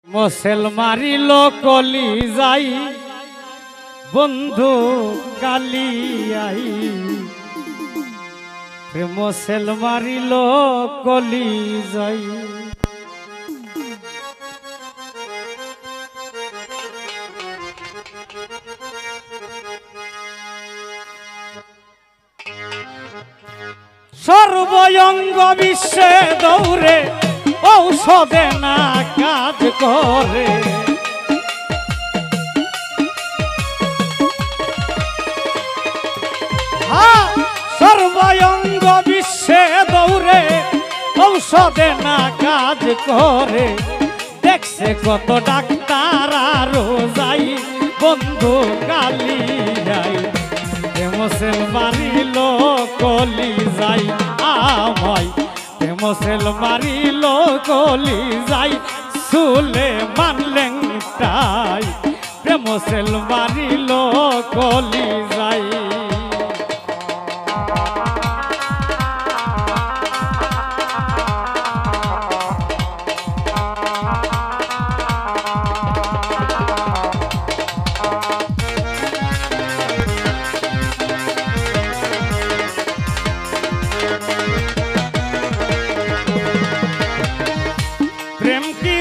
মসেল মারিল কলি যাই বন্ধু কালিয়াই মসেল মারিল কলি যাই সর্বঙ্গ বিশ্বে দৌড়ে ঔষধে না কাজ করে সর্বঙ্গ বিশ্বে দৌড়ে ঔষধে না কাজ করে দেখছে কত ডাক্তার আরো যাই বন্ধু কালি যাই মসেল মারিল কলি যাই আমায় মসেল মারিল কলি যাই সুলে মানলেংটাই প্রেমসেল মারিল কলি যাই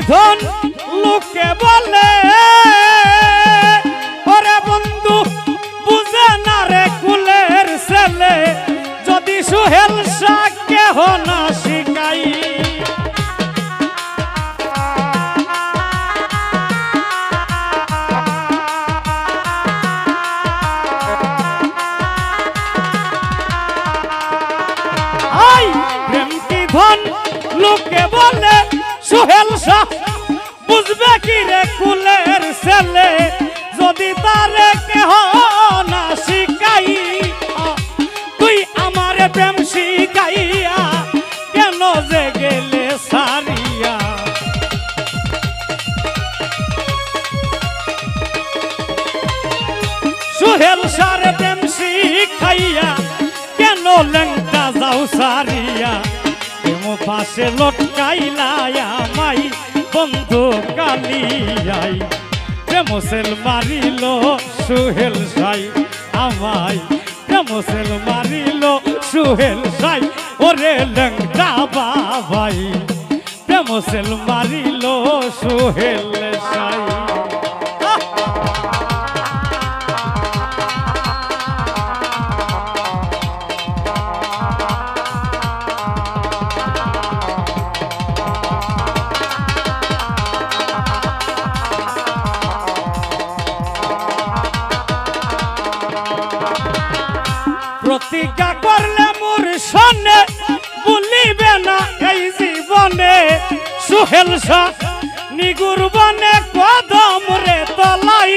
ধন লোকে বলে ওরে বন্ধু বুঝে না রে কুলের ছেলে যদি সুহেল শাহ কেহ না শিখাই প্রেম কি ধন লোকে বলে সুহেল শাহ বুঝবে কি রে কুলের ছেলে যদি তারে কেহ না শিখাই তুই আমার প্রেম শিখাইয়া কেন যে গেলে সারিয়া সুহেল শাহ প্রেম শিখাইয়া কেন লেংটা যাও সারিয়া পাশে লটকাইলায়া মাই বন্ধু কালিয়াই প্রেমসেল মারিল সুহেল সাই আমায় প্রেমসেল মারিল সুহেল সাই ওরে লেংটা বাবাই প্রেমসেল মারিল সুহেল সাই প্রতিজ্ঞা করলে মোর সনে ভুলিবে না এই জীবনে সুহেল শাহ নিগুর বনে কদম রে তলাই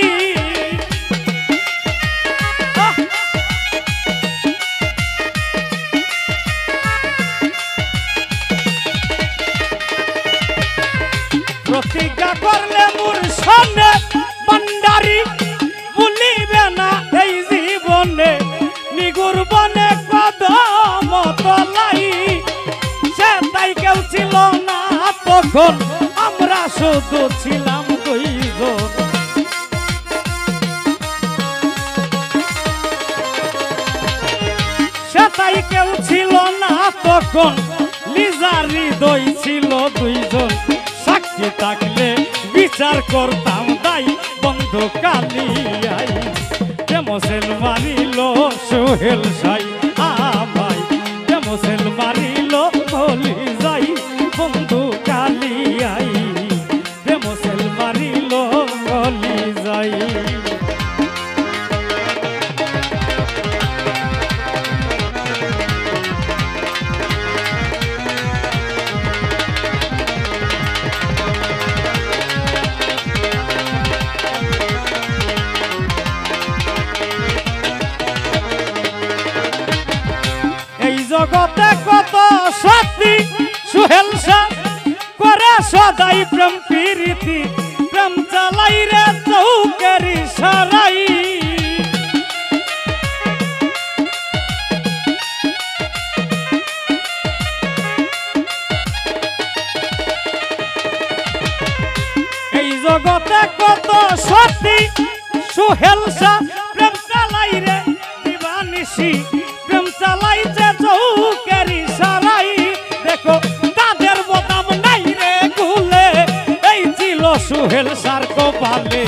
প্রতিজ্ঞা করলে মোর সনে ভান্ডারি ভুলিবে না এই জীবনে নিগুর বনে কদম তলাই সে তাই কেউ ছিল না তখন আমরা শুধু ছিলাম দুইজন সে তাই কেউ ছিল না তখন লিজার হৃদয় ছিল দুইজন সাক্ষী থাকলে বিচার করতাম তাই বন্ধু কালিয়াই প্রেমসেল মারিল সুহেল সাই আমায় প্রেমসেল মারিল কলি যাই বন্ধু কালিয়াই প্রেমসেল মারিল কলি যাই জগতে কত সত্যি সুহেল শাহ করে সদাই প্রেম প্রীতি প্রেম চালাই রে চৌকেরি সারাই এই জগতে কত সতী সুহেল শাহ প্রেম চালাই রে দিবানিশি প্রেম চালাইছে চৌকেরি সারাই দেখো তাদের বদাম নাই রে কুলে এই ছিল সুহেল শাহর কপালে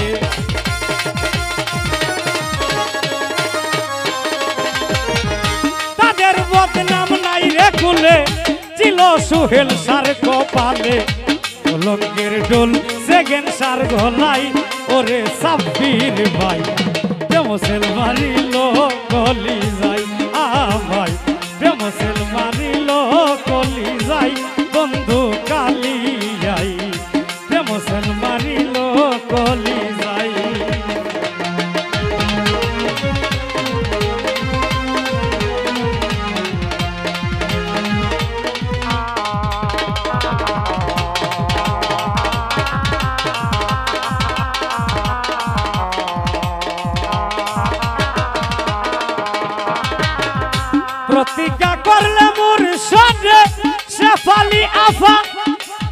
তাদের বদনাম নাই রে কুলে ছিল সুহেল শাহর কপালে কলঙ্কের ডোল সেকেন্ড সার গলাই ওরে সাব্বির ভাই প্রেমসেল মারিল কলি যাই ভাই প্রেমসেল মারিল কলি যাই বন্ধু কালি যাই প্রেমসেল মারিল কলি যাই প্রতিজ্ঞা করলে মোর সঙ্গে শেফালি আফা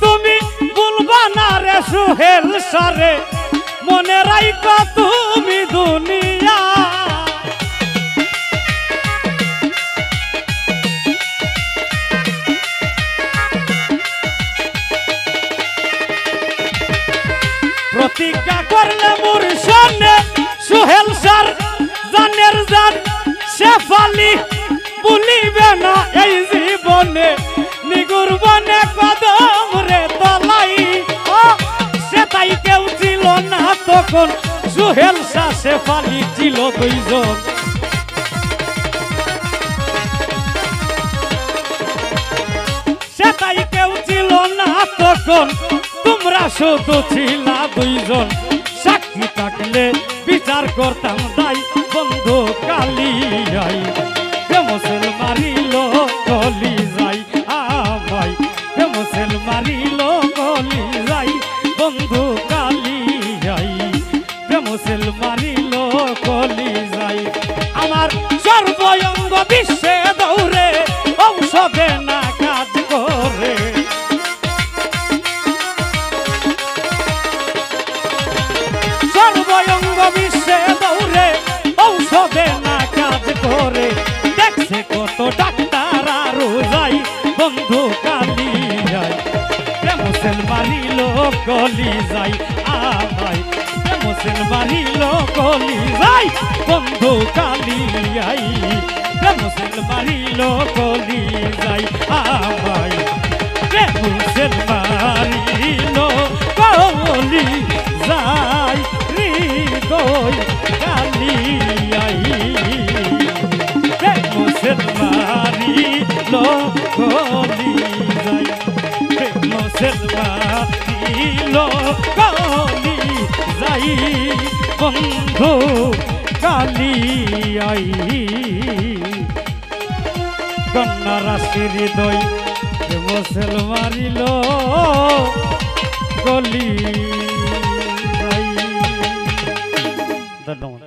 তুমি ভুলবা না রে সুহেল সারে মনে রাইখো তুমি দুনিয়া প্রতিজ্ঞা করলে মোর সঙ্গে সুহেল সার জানের জান শেফালি ভুলিবে না এই জীবনে নিগুর বনে কদম রে তলাই সে তাই কেউ ছিল না তখন সুহেল শাহ শেফালি ছিল দুইজন সে তাই কেউ ছিল না তখন তোমরা শুধু ছিলা দুইজন সাক্ষী থাকলে বিচার করতাম তাই বন্ধু কালিয়াই প্রেমসেল মারিল কলি যাই আমায় প্রেমসেল মারিল কলি যাই বন্ধু কালি যাই প্রেমসেল মারিল কলি যাই আমার সর্বঙ্গ বিশ্বে দৌড়ে ঔষধে না কাজ করে সর্বঙ্গ বিশ্বে দৌড়ে ঔষধে না কাজ করে দেখছে কত ডাক্তার আরো যাই বন্ধু কালি যাই প্রেমসেল মারিল কলি যাই আমায় প্রেমসেল মারিল কলি যাই বন্ধু কালি যাই প্রেমসেল মারিল কলি যাই আমায় প্রেমসেল মারিল কলি যাই হৃদয় কালি যাই প্রেমসেল মারিল কলি যাই প্রেমসেল মারিল কলি যাই বন্ধু কালি আই কন্যা রাশির হৃদয় প্রেমসেল মারিল কলি যাই। ধন্যবাদ।